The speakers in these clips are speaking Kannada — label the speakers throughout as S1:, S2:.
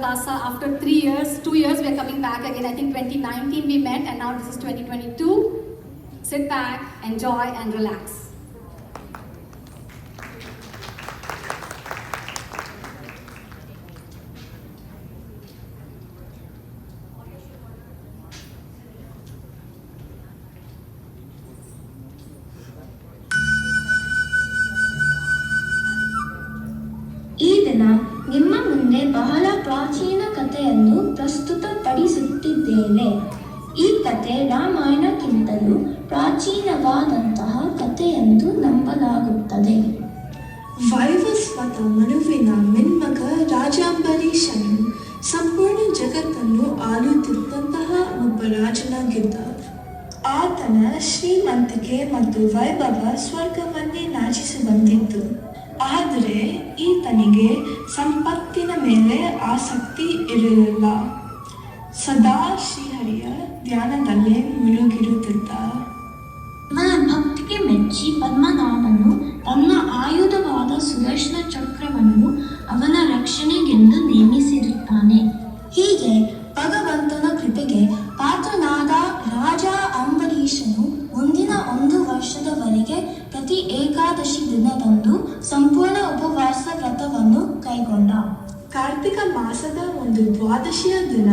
S1: After 3 years, 2 years, we are coming back again. I think 2019 we met, and now this is 2022. Sit back, enjoy, and relax.
S2: ಈ ದಿನ ನಿಮ್ಮ ಮುಂದೆ ಬಹಳ ಪ್ರಾಚೀನ ಕಥೆಯನ್ನು ಪ್ರಸ್ತುತಪಡಿಸುತ್ತಿದ್ದೇನೆ. ಈ ಕಥೆ ರಾಮಾಯಣಕ್ಕಿಂತಲೂ ಪ್ರಾಚೀನವಾದಂತಹ ಕಥೆಯೆಂದು ನಂಬಲಾಗುತ್ತದೆ.
S3: ವೈವಸ್ವತ ಮನುವಿನ ಮೆನ್ಮಗ ರಾಜಾಂಬರೀಷನು ಸಂಪೂರ್ಣ ಜಗತ್ತನ್ನು ಆಳುತ್ತಿದ್ದಂತಹ ಒಬ್ಬ ರಾಜನಾಗಿದ್ದ. ಆತನ ಶ್ರೀಮಂತಿಕೆ ಮತ್ತು ವೈಭವ ಸ್ವರ್ಗವನ್ನೇ ನಾಚಿಸುವಂತಿತ್ತು. ಆದರೆ ಈತನಿಗೆ ಸಂಪತ್ತಿನ ಮೇಲೆ ಆಸಕ್ತಿ ಇರಲಿಲ್ಲ. ಸದಾ ಶ್ರೀಹರಿಯ ಧ್ಯಾನದಲ್ಲೇ ಮುಳುಗಿರುತ್ತಿದ್ದ.
S2: ಭಕ್ತಿಗೆ ಮೆಚ್ಚಿ ಪದ್ಮನಾಭನು ತನ್ನ ಆಯುಧವಾದ ಸುದರ್ಶನ ಚಕ್ರವನ್ನು ಅವನ ರಕ್ಷಣೆಗೆಂದು ನೇಮಿಸಿರುತ್ತಾನೆ. ಹೀಗೆ ಭಗವಂತನ ಕೃಪೆಗೆ ಪಾತ್ರನಾದ ರಾಜ ಅಂಬರೀಷನು ಮುಂದಿನ 1 ವರ್ಷದವರೆಗೆ ಪ್ರತಿ ಏಕಾದಶಿ ದಿನದಂದು ಸಂಪೂರ್ಣ ಉಪವಾಸ ವ್ರತವನ್ನು ಕೈಗೊಂಡ.
S3: ಕಾರ್ತಿಕ ಮಾಸದ ಒಂದು ದ್ವಾದಶಿಯ ದಿನ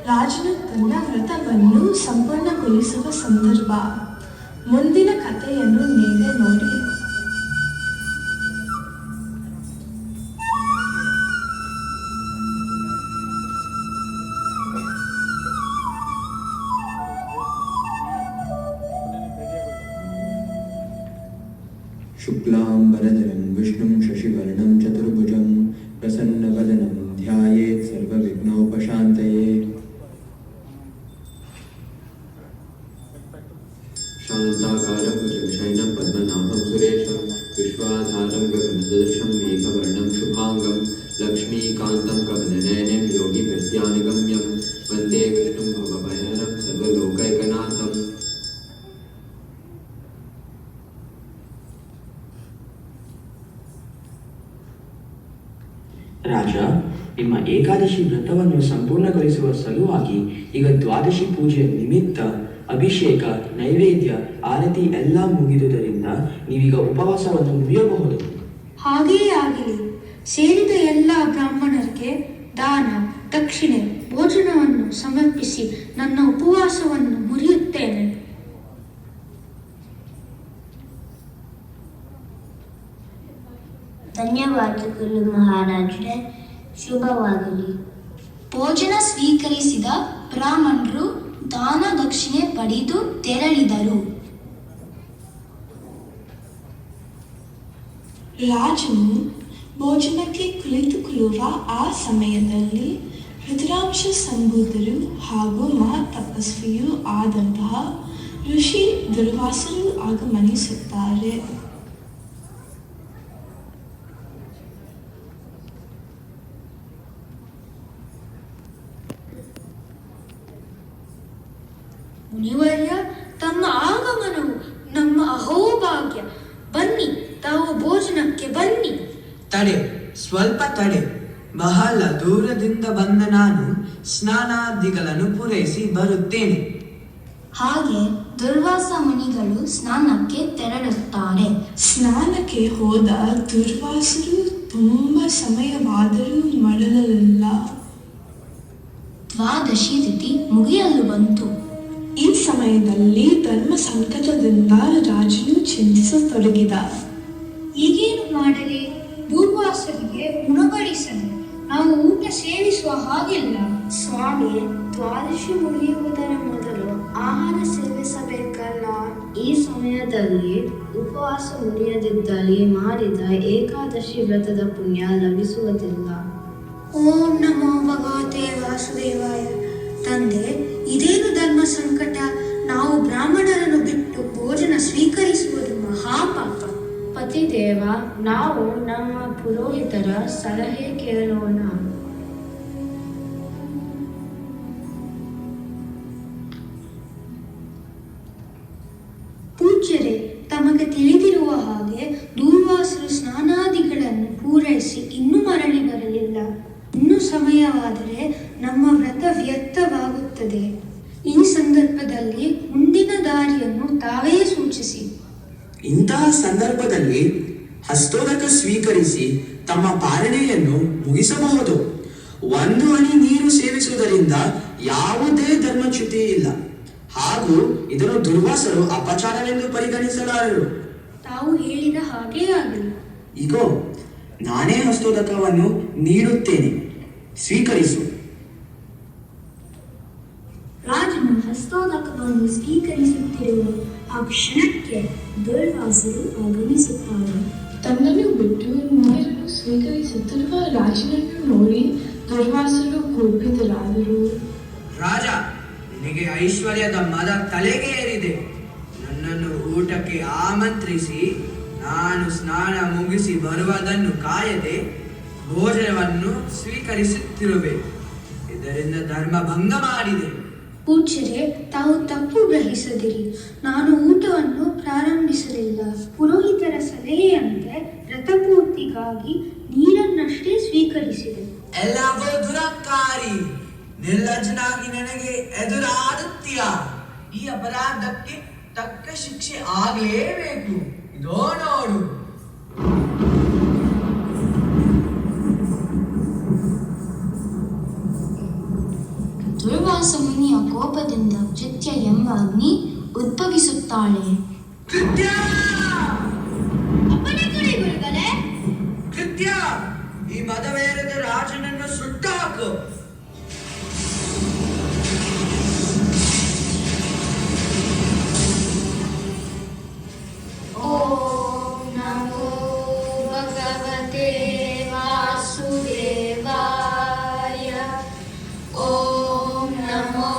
S3: ರಾಜನು ತನ್ನ ವ್ರತವನ್ನು ಸಂಪೂರ್ಣಗೊಳಿಸುವ ಸಂದರ್ಭ. ಮುಂದಿನ ಕಥೆಯನ್ನು ನೀವೇ ನೋಡಿ.
S4: शुक्लांबरधरं विष्णुं शशिवर्णं चतुर्भुजं प्रसन्नवदनं ध्यायेत् सर्वविघ्नोपशान्तये. शान्ताकारं भुजगशयनं पद्मनाभं सुरेशं विश्वाधारं गगनसदृशं मेघवर्णं शुभांगं लक्ष्मीकान्तं कमलनयनं योगिभिर्ध्यानगम्यं वन्दे विष्णुं भवभयहरं सर्वलोकैकनाथम्.
S5: ರಾಜ, ನಿಮ್ಮ ಏಕಾದಶಿ ವ್ರತವನ್ನು ಸಂಪೂರ್ಣಗೊಳಿಸುವ ಸಲುವಾಗಿ ಈಗ ದ್ವಾದಶಿ ಪೂಜೆಯ ನಿಮಿತ್ತ ಅಭಿಷೇಕ, ನೈವೇದ್ಯ, ಆರತಿ ಎಲ್ಲ ಮುಗಿದುದರಿಂದ ನೀವೀಗ ಉಪವಾಸವನ್ನು ಮುಗಿಯಬಹುದು.
S2: ಹಾಗೆಯೇ ಆಗಲಿ. ಸೇರಿದ ಎಲ್ಲ ಬ್ರಾಹ್ಮಣರಿಗೆ ದಾನ, ದಕ್ಷಿಣೆ, ಭೋಜನವನ್ನು ಸಮರ್ಪಿಸಿ ನನ್ನ ಉಪವಾಸವನ್ನು ಮುರಿಯುತ್ತೇನೆ.
S6: ಧನ್ಯವಾದಗಳು ಮಹಾರಾಜರೇ, ಶುಭವಾಗಲಿ.
S2: ಭೋಜನ ಸ್ವೀಕರಿಸಿದ ಬ್ರಾಹ್ಮಣರು ದಾನ ದಕ್ಷಿಣೆ ಪಡೆದು ತೆರಳಿದರು.
S3: ರಾಜನು ಭೋಜನಕ್ಕೆ ಕುಳಿತುಕೊಳ್ಳುವ ಆ ಸಮಯದಲ್ಲಿ ರುದ್ರಾಂಶ ಸಂಭೂತರು ಹಾಗೂ ಮಹಾತಪಸ್ವಿಯೂ ಆದಂತಹ ಋಷಿ ದುರ್ವಾಸರು ಆಗಮನಿಸುತ್ತಾರೆ.
S2: ಮುನಿವರ್ಯ, ತಮ್ಮ ಆಗಮನವು ನಮ್ಮ ಅಹೋಭಾಗ್ಯ. ಬನ್ನಿ, ತಾವು ಭೋಜನಕ್ಕೆ ಬನ್ನಿ.
S7: ತಡೆ, ಸ್ವಲ್ಪ ತಡೆ. ಬಹಳ ದೂರದಿಂದ ಬಂದ ನಾನು ಸ್ನಾನಾದಿಗಳನ್ನು ಪೂರೈಸಿ ಬರುತ್ತೇನೆ.
S2: ಹಾಗೆ ದುರ್ವಾಸ ಮುನಿಗಳು ಸ್ನಾನಕ್ಕೆ ತೆರಳುತ್ತಾರೆ.
S3: ಸ್ನಾನಕ್ಕೆ ಹೋದ ದುರ್ವಾಸರು ತುಂಬ ಸಮಯವಾದರೂ ಮರಳಲಿಲ್ಲ.
S2: ದ್ವಾದಶಿ ತಿಥಿ ಮುಗಿಯಲು ಬಂತು.
S3: ಈ ಸಮಯದಲ್ಲಿ ಧರ್ಮ ಸಂಕಟದಿಂದ ರಾಜನು ಚಿಂತಿಸತೊಡಗಿದ.
S2: ಈಗೇನು ಮಾಡಲಿ? ದುರ್ವಾಸರಿಗೆ ಉಣಬಡಿಸಲು ನಾವು ಊಟ ಸೇವಿಸುವ ಹಾಗಿಲ್ಲ.
S6: ಸ್ವಾಮಿ, ದ್ವಾದಶಿ ಮುಗಿಯುವುದರ ಮೊದಲು ಆಹಾರ ಸೇವಿಸಬೇಕಲ್ಲ. ಈ ಸಮಯದಲ್ಲಿ ಉಪವಾಸ ಮುರಿಯದಿದ್ದಲ್ಲಿ ಮಾಡಿದ ಏಕಾದಶಿ ವ್ರತದ ಪುಣ್ಯ ಲಭಿಸುವುದಿಲ್ಲ.
S2: ಓಂ ನಮೋ ಭಗವತೆ ವಾಸುದೇವಾಯ. ತಂದೆ, ಇದೇನು ಧರ್ಮ ಸಂಕಟ? ನಾವು ಬ್ರಾಹ್ಮಣರನ್ನು ಬಿಟ್ಟು ಭೋಜನ ಸ್ವೀಕರಿಸುವುದು ಮಹಾಪಾಪ.
S6: ಪತಿದೇವ, ನಾವು ನಮ್ಮ ಪುರೋಹಿತರ ಸಲಹೆ ಕೇಳೋಣ.
S2: ಪೂಜ್ಯರೇ, ತಮಗೆ ತಿಳಿದಿರುವ ಹಾಗೆ ದೂರ್ವಾಸರು ಸ್ನಾನಾದಿಗಳನ್ನು ಪೂರೈಸಿ ಇನ್ನೂ ಮರಳಿ ಬರಲಿಲ್ಲ. ಇನ್ನೂ ಸಮಯ ಸಮಯವಾದರೆ ನಮ್ಮ ವ್ರತ ವ್ಯರ್ಥವಾಗುತ್ತದೆ. ಈ ಸಂದರ್ಭದಲ್ಲಿ ಮುಂದಿನ ದಾರಿಯನ್ನು ತಾವೇ ಸೂಚಿಸಿ.
S8: ಇಂತಹ ಸಂದರ್ಭದಲ್ಲಿ ಹಸ್ತೋದಕ ಸ್ವೀಕರಿಸಿ ತಮ್ಮ ಪಾಲನೆಯನ್ನು ಮುಗಿಸಬಹುದು. ಒಂದು ಹನಿ ನೀರು ಸೇವಿಸುವುದರಿಂದ ಯಾವುದೇ ಧರ್ಮಚ್ಯುತಿ ಇಲ್ಲ, ಹಾಗೂ ಇದನ್ನು ದುರ್ವಾಸರು ಅಪಚಾರವೆಂದು ಪರಿಗಣಿಸಲಾರರು.
S2: ತಾವು ಹೇಳಿದ ಹಾಗೇ ಆಗಲಿ.
S8: ಈಗೋ ನಾನೇ ಹಸ್ತೋದಕವನ್ನು ನೀಡುತ್ತೇನೆ, ಸ್ವೀಕರಿಸು.
S6: ರಾಜನು ಹಸ್ತೋದಕವನ್ನು ಸ್ವೀಕರಿಸುತ್ತಿರುವ ಆ ಕ್ಷಣಕ್ಕೆ ದುರ್ವಾಸರು ಆಗಮಿಸುತ್ತಾರೆ.
S3: ತನ್ನನ್ನು ಬಿಟ್ಟು ನೀರನ್ನು ಸ್ವೀಕರಿಸುತ್ತಿರುವ ರಾಜನನ್ನು ನೋಡಿ ದುರ್ವಾಸರು ಕೋಪಿತರಾದರು.
S7: ರಾಜ, ನಿನಗೆ ಐಶ್ವರ್ಯದ ಮದ ತಲೆಗೆ ಏರಿದೆ. ನನ್ನನ್ನು ಊಟಕ್ಕೆ ಆಮಂತ್ರಿಸಿ ನಾನು ಸ್ನಾನ ಮುಗಿಸಿ ಬರುವುದನ್ನು ಕಾಯದೆ ಭೋಜನವನ್ನು ಸ್ವೀಕರಿಸುತ್ತಿರುವೆ. ಇದರಿಂದ ಧರ್ಮ ಭಂಗ ಮಾಡಿದೆ.
S2: ಪೂಜ್ಯರೇ, ತಾವು ತಪ್ಪು ಗ್ರಹಿಸದಿರಿ. ನಾನು ಊಟವನ್ನು ಪ್ರಾರಂಭಿಸಲಿಲ್ಲ. ಪುರೋಹಿತರ ಸಲಹೆಯಂತೆ ವ್ರತಪೂರ್ತಿಗಾಗಿ ನೀರನ್ನಷ್ಟೇ ಸ್ವೀಕರಿಸಿದೆ.
S7: ಎಲ್ಲವೂ ದುರಹಂಕಾರಿ, ನಿರ್ಲಜ್ಜನಾಗಿ ನನಗೆ ಎದುರಾಡುತ್ತೀಯ. ಈ ಅಪರಾಧಕ್ಕೆ ತಕ್ಕ ಶಿಕ್ಷೆ ಆಗಲೇಬೇಕು. ಇದೋ ನೋಡು.
S6: ದುರ್ವಾಸ ಮುನಿಯ ಕೋಪದಿಂದ ಕೃತ್ಯ ಎಂಬ ಅಗ್ನಿ ಉದ್ಭವಿಸುತ್ತಾಳೆ.
S7: ಕೃತ್ಯ,
S2: ಅಪ್ಪನೇ ಕೊಡಿ ಗುರುಗಳೇ.
S7: ಕೃತ್ಯ, ಈ ಮದವೇರದ ರಾಜನನ್ನು ಸುಟ್ಟಾಕು.
S6: ಓಂ ನಮೋ ಭಗವತೆ ವಾಸುದೇವಾಯ. ಓಂ ನಮೋ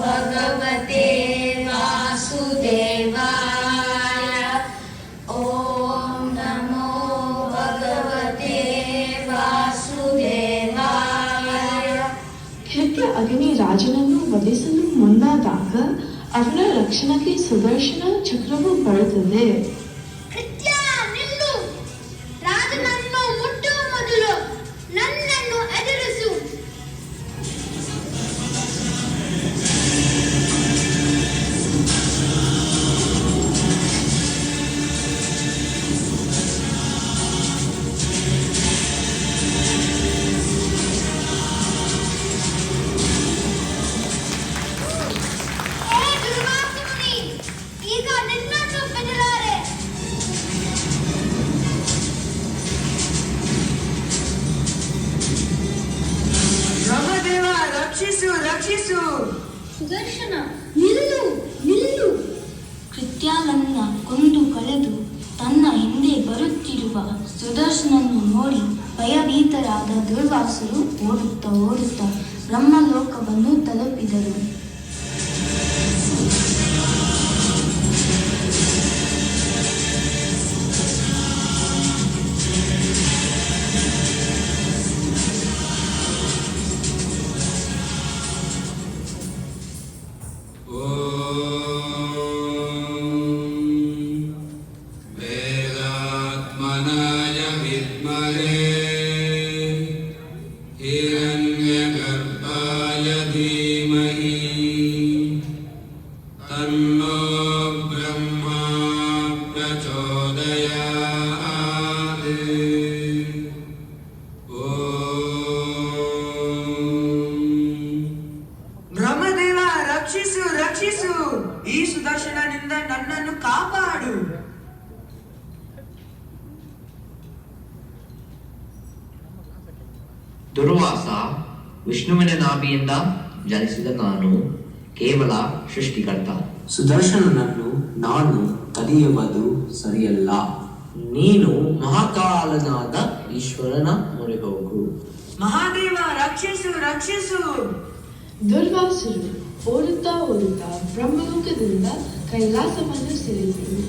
S6: ಭಗವತೆ ವಾಸುದೇವಾಯ. ಓಂ ನಮೋ ಭಗವತೆ ವಾಸುದೇವಾಯ.
S3: ಕೃತ್ಯ ಅಗ್ನಿ ರಾಜನನ್ನು ವಧಿಸಲು ಮುಂದಾದಾಗ ಅವನ ರಕ್ಷಣೆಗೆ ಸುದರ್ಶನ ಚಕ್ರವು ಬರುತ್ತದೆ.
S2: ಕೃತ್ಯ, ನಿಲ್ಲು. ರಾಜನನ್ನು ಮುಟ್ಟುವ ಮೊದಲು ನನ್ನನ್ನು ಎದುರಿಸು. ಈಗ ನಿನ್ನನ್ನು ಬೆದರಾರೆ.
S7: ಬ್ರಹ್ಮದೇವ, ರಕ್ಷಿಸು, ರಕ್ಷಿಸು.
S2: ಸುದರ್ಶನ, ನಿಲ್ಲು, ನಿಲ್ಲು.
S6: ಕೃತ್ಯಾಲನ್ನ ಕೊಂದು ಕಳೆದು ತನ್ನ ಹಿಂದೆ ಬರುತ್ತಿರುವ ಸುದರ್ಶನನ್ನು ನೋಡಿ ಭಯಭೀತರಾದ ದುರ್ವಾಸರು ಓಡುತ್ತಾ ಬ್ರಹ್ಮಲೋಕವನ್ನು ತಲುಪಿದರು.
S9: वेदात्मनाय विद्महे हिरण्यगर्भाय धीमहि तन्नो ब्रह्मा प्रचोदयात्।
S7: ಬ್ರಹ್ಮದೇವ, ರಕ್ಷಿಸು, ರಕ್ಷಿಸು. ಈ ಸುದರ್ಶನನಿಂದ ನನ್ನನ್ನು ಕಾಪಾಡು.
S10: ದುರ್ವಾಸ ವಿಷ್ಣುವಿನ ನಾಭಿಯಿಂದ ಜನಿಸಿದ ನಾನು ಕೇವಲ ಸೃಷ್ಟಿಕರ್ತ.
S5: ಸುದರ್ಶನನನ್ನು ನಾನು ಕದಿಯುವುದು ಸರಿಯಲ್ಲ.
S10: ನೀನು ಮಹಾಕಾಲನಾದ ಈಶ್ವರನ ಮೊರೆ ಹೋಗು.
S7: ಮಹಾದೇವ, ರಕ್ಷಿಸು, ರಕ್ಷಿಸು.
S3: ದುರ್ವಾಸರು ಓಡುತ್ತಾ ಬ್ರಹ್ಮಲೋಕದಿಂದ ಕೈಲಾಸವನ್ನು ಸೇರಿದರು.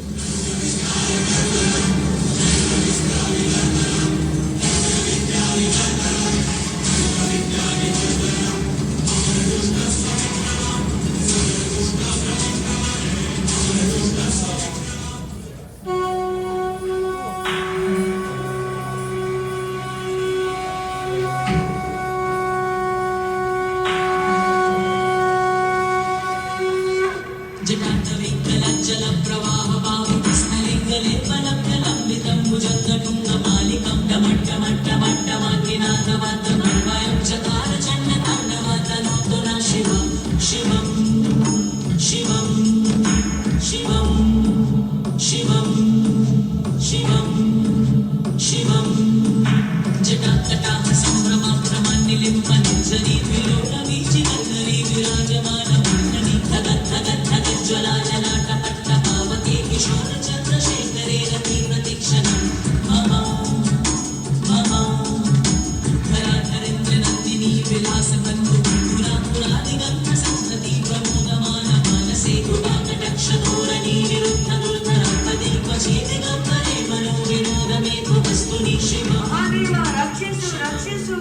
S7: ಮಹಾದೇವ ರಕ್ಷಿಸು ರಕ್ಷಿಸು.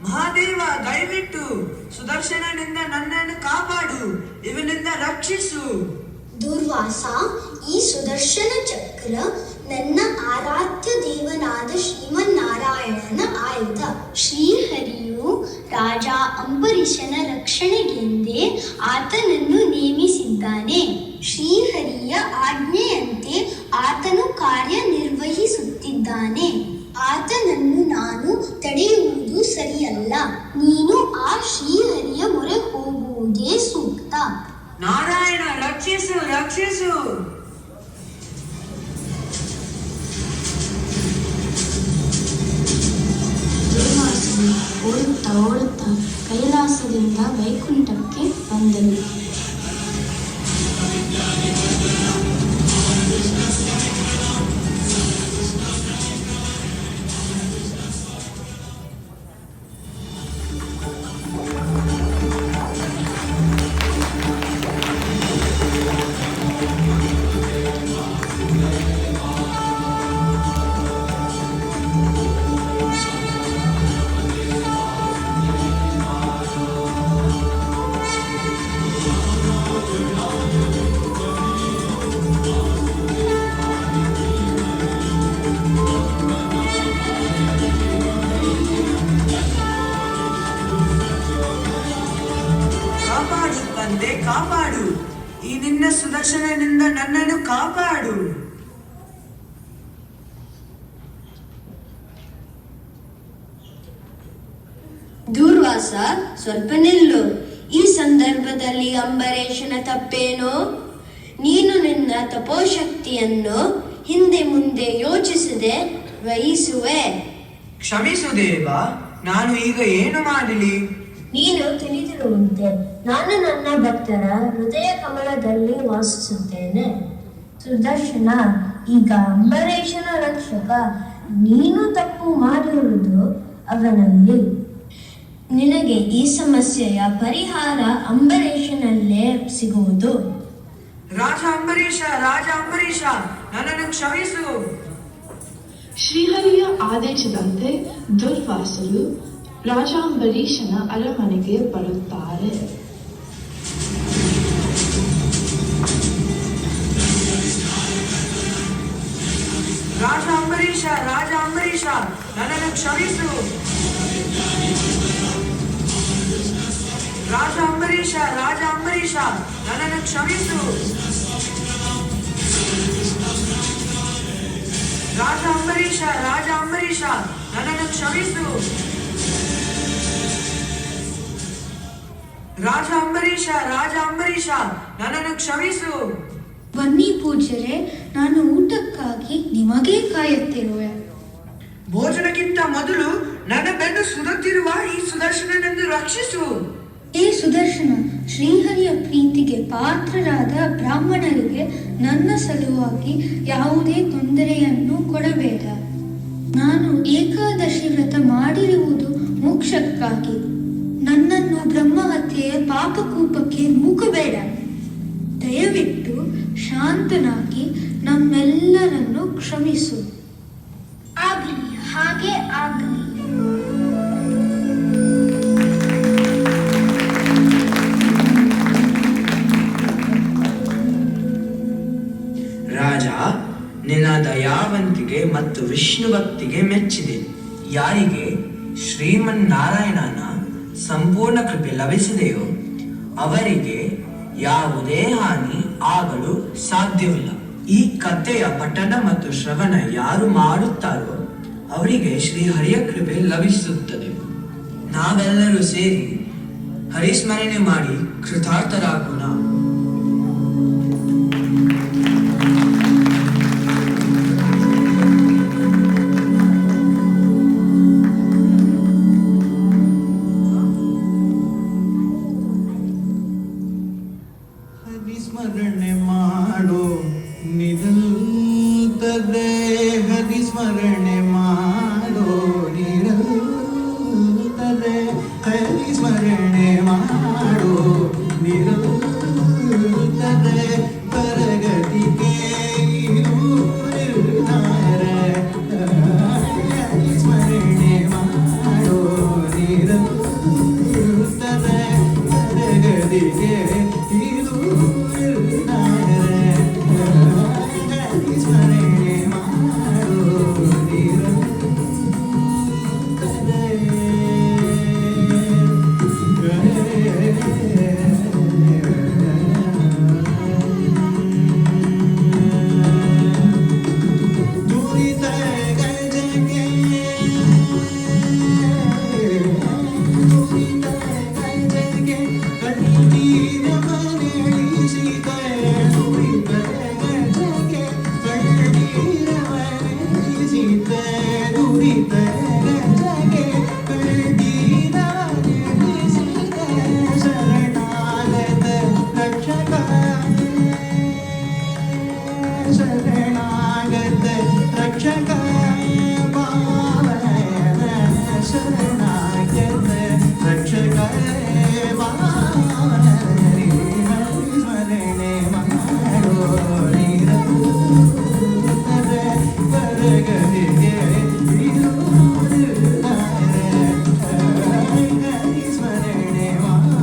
S7: ಮಹಾದೇವ ದಯವಿಟ್ಟು ಸುದರ್ಶನನಿಂದ ನನ್ನನ್ನು ಕಾಪಾಡು, ಇವನಿಂದ ರಕ್ಷಿಸು.
S2: ದುರ್ವಾಸ, ಈ ಸುದರ್ಶನ ಚಕ್ರ ನನ್ನ ಆರಾಧ್ಯ ದೇವನಾದ ಶ್ರೀಮನ್ನಾರಾಯಣನ ಆಯುಧ. ಶ್ರೀಹರಿಯು ರಾಜ ಅಂಬರೀಷನ ರಕ್ಷಣೆಗೆಂದೇ ಆತನನ್ನು ನೇಮಿಸಿದ್ದಾನೆ. ಶ್ರೀಹರಿಯ ಆಜ್ಞೆಯಂತೆ ಆತನು ಕಾರ್ಯನಿರ್ವಹಿಸುತ್ತಿದ್ದಾನೆ. ಆತನನ್ನು ನಾನು ತಡೆಯುವುದು ಸರಿಯಲ್ಲ. ನೀನು ಆ ಶ್ರೀಹರಿಯ ಮೊರೆ ಹೋಗುವುದೇ ಸೂಕ್ತ.
S7: ನಾರಾಯಣ ರಕ್ಷಿಸು ರಕ್ಷಿಸು.
S6: ದುರ್ವಾಸನು ಓಡುತ್ತಾ ಓಡುತ್ತಾ ಕೈಲಾಸದಿಂದ ವೈಕುಂಠಕ್ಕೆ ಬಂದನು.
S7: ಕಾಪಾಡು ತಂದೆ, ಕಾಪಾಡು. ಈ ನಿನ್ನ ಸುದರ್ಶನನಿಂದ ನನ್ನನ್ನು ಕಾಪಾಡು.
S2: ದುರ್ವಾಸ, ಸ್ವಲ್ಪ ನಿಲ್ಲು. ಈ ಸಂದರ್ಭದಲ್ಲಿ ಅಂಬರೀಷನ ತಪ್ಪೇನು? ನೀನು ನಿನ್ನ ತಪೋಶಕ್ತಿಯನ್ನು ಹಿಂದೆ ಮುಂದೆ ಯೋಚಿಸದೆ ವಹಿಸುವೆ.
S7: ಕ್ಷಮಿಸು ದೇವ, ನಾನು ಈಗ ಏನು ಮಾಡಲಿ?
S6: ನೀನು ತಿಳಿದಿರುವಂತೆ ನಾನು ನನ್ನ ಭಕ್ತರ ಹೃದಯ ಕಮಲದಲ್ಲಿ ವಾಸಿಸುತ್ತೇನೆ. ಸುದರ್ಶನ, ಈಗ ಅಂಬರೀಷನ ರಕ್ಷಕ. ನೀನು ತಪ್ಪು ಮಾಡಿರುವುದು ಅವನಲ್ಲಿ. ನಿನಗೆ ಈ ಸಮಸ್ಯೆಯ ಪರಿಹಾರ ಅಂಬರೀಷನಲ್ಲೇ ಸಿಗುವುದು.
S7: ರಾಜ ಅಂಬರೀಷ, ರಾಜ ಅಂಬರೀಷ, ನನ್ನನ್ನು ಕ್ಷಮಿಸು.
S3: ಶ್ರೀಹರಿಯ ಆದೇಶದಂತೆ ದುರ್ವಾಸರು ರಾಜ ಅಂಬರೀಷನ ಅರಮನೆಗೆ ಬರುತ್ತಾರೆ.
S7: ರಾಜ ಅಂಬರೀಷ, ರಾಜ ಅಂಬರೀಷ, ನನ್ನನ್ನು ಕ್ಷಮಿಸು. ರಾಜ ಅಂಬರೀಷ, ರಾಜ ಅಂಬರೀಷ, ನನ್ನನ್ನು ಕ್ಷಮಿಸು. ರಾಜ ಅಂಬರೀಷ, ರಾಜ ಅಂಬರೀಷ, ನನ್ನನ್ನು ಕ್ಷಮಿಸು. ರಾಜ ಅಂಬರೀಷ, ರಾಜ ಅಂಬರೀಷ, ನನ್ನನ್ನು ಕ್ಷಮಿಸು.
S6: ಬನ್ನಿ ಪೂಜ್ಯರೇ, ನಾನು ಊಟಕ್ಕಾಗಿ ನಿಮಗೇ ಕಾಯುತ್ತಿರುವೆ.
S7: ಭೋಜನಕ್ಕಿಂತ ಮೊದಲು ನನ್ನ ಬೆನ್ನು ಸುಡುತ್ತಿರುವ ಈ ಸುದರ್ಶನನನ್ನು ರಕ್ಷಿಸು.
S6: ಏ ಸುದರ್ಶನ, ಶ್ರೀಹರಿಯ ಪ್ರೀತಿಗೆ ಪಾತ್ರರಾದ ಬ್ರಾಹ್ಮಣರಿಗೆ ನನ್ನ ಸಲುವಾಗಿ ಯಾವುದೇ ತೊಂದರೆಯನ್ನು ಕೊಡಬೇಡ. ನಾನು ಏಕಾದಶಿ ವ್ರತ ಮಾಡಿರುವುದು ಮೋಕ್ಷಕ್ಕಾಗಿ. ನನ್ನನ್ನು ಬ್ರಹ್ಮಹತ್ಯೆಯ ಪಾಪಕೂಪಕ್ಕೆ ನೂಕಬೇಡ. ದಯವಿಟ್ಟು ಶಾಂತನಾಗಿ ನಮ್ಮೆಲ್ಲರನ್ನು ಕ್ಷಮಿಸು.
S2: ಆಗಲಿ, ಹಾಗೆ ಆಗಲಿ.
S8: ರಾಜ, ನಿನ್ನ ದಯಾವಂತಿಗೆ ಮತ್ತು ವಿಷ್ಣು ಭಕ್ತಿಗೆ ಮೆಚ್ಚಿದೆ. ಯಾರಿಗೆ ಶ್ರೀಮನ್ನಾರಾಯಣನ ಸಂಪೂರ್ಣ ಕೃಪೆ ಲಭಿಸಿದೆಯೋ ಅವರಿಗೆ ಯಾವುದೇ ಹಾನಿ ಆಗಲು ಸಾಧ್ಯವಿಲ್ಲ. ಈ ಕಥೆಯ ಪಠಣ ಮತ್ತು ಶ್ರವಣ ಯಾರು ಮಾಡುತ್ತಾರೋ ಅವರಿಗೆ ಶ್ರೀಹರಿಯ ಕೃಪೆ ಲಭಿಸುತ್ತದೆ. ನಾವೆಲ್ಲರೂ ಸೇರಿ ಹರಿಸ್ಮರಣೆ ಮಾಡಿ ಕೃತಾರ್ಥರಾಗೋಣ.
S11: ಹರಿಸ್ಮರಣೆ ಮಾಡು ನಿರಂತರೇ, ಹರಿಸ್ಮರಣೆ ಮಾಡು ನಿರಂತರೇ, ಹರಿಸ್ಮರಣೆ ಸ್ಮರಣೆ ಮಾಡು ನಿರಂತರ ಪ್ರಗತಿಗೆ ಇದು ನಿರ್ಧಾರ ಸ್ಮರಣೆ ಮಾಡು ನಿರಂತರ ಪ್ರಗತಿಗೆ ಇದು ನಿರ್ಧಾರ ಸ್ಮರಣೆ ಮಾಡು ಶರಣಾಗತ ರಕ್ಷಕ ಪಾವನ ಶರಣಾಗತ ರಕ್ಷಕ ಪಾವನ ಸ್ಮರಣೆ ಮಾಡೋ ನಿರಂತರ ಪರಗತಿಗೆ ಸ್ಮರಣೆ ಮಾಡೋ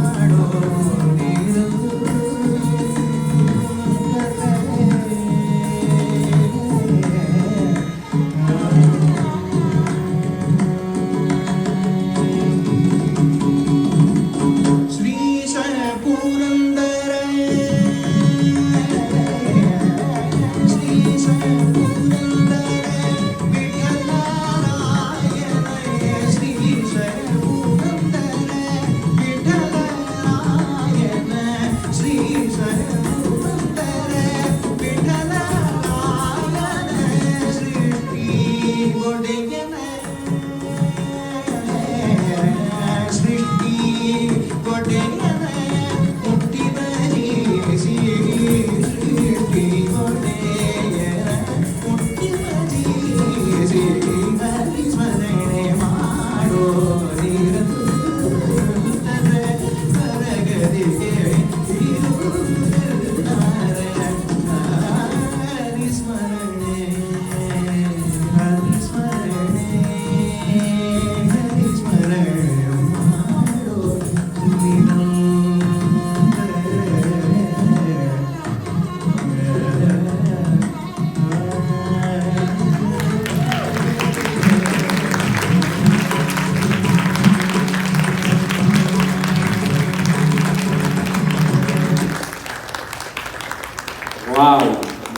S12: Wow,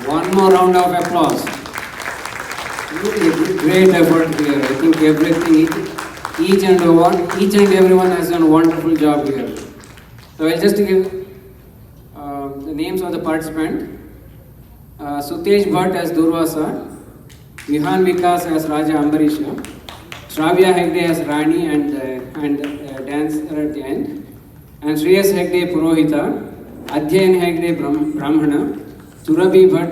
S12: one more round of applause. Really great effort here. I think everything, each and everyone has done a wonderful job here. So I'll just give the names of the participants. Sutesh Bhatt as Durvasa, Vihan Vikas as Raja Ambarisha, Shravya Hegde as Rani and dancer at the end, and Shreyas Hegde Purohita, Adhyayan Hegde Brahmana, Surabhi Bhatt,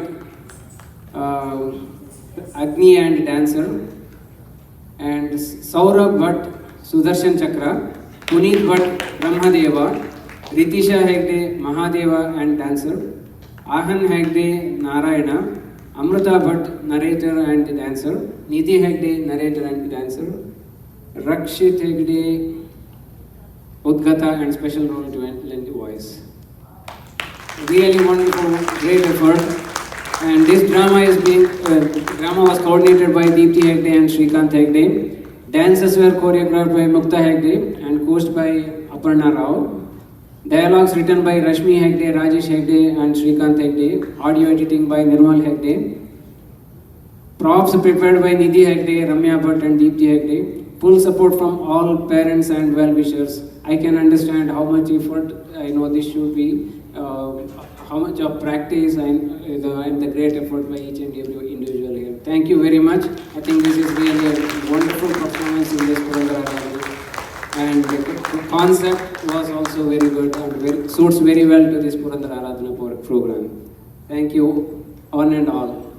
S12: Agni and dancer, and Saurabh Bhatt, Sudarshan Chakra, Puneet Bhatt, Brahmadeva, Ritisha Hegde, Mahadeva and dancer, Ahan Hegde, Narayana, Amrita Bhatt, narrator and dancer, Nidhi Hegde, narrator and dancer, Rakshit Hegde, Udgata and special role to lend the voice. Really wonderful, great effort. And this drama was coordinated by Deepthi Hegde and Srikanth Hegde. Dances were choreographed by Mukta Hegde and coached by Aparna Rao. Dialogues written by Rashmi Hegde, Rajesh Hegde and Srikanth Hegde. Audio editing by Nirmal Hegde. Props prepared by Nidhi Hegde, Ramya Bhatt and Deepthi Hegde. Full support from all parents and well-wishers. I can understand how much effort, I know this should be, how much of practice and the great effort by each and every individual here. Thank you very much. I think this is really a wonderful performance in this Purandara. And the concept was also very good and suits very well to this Purandara Aradhana program. Thank you, one and all.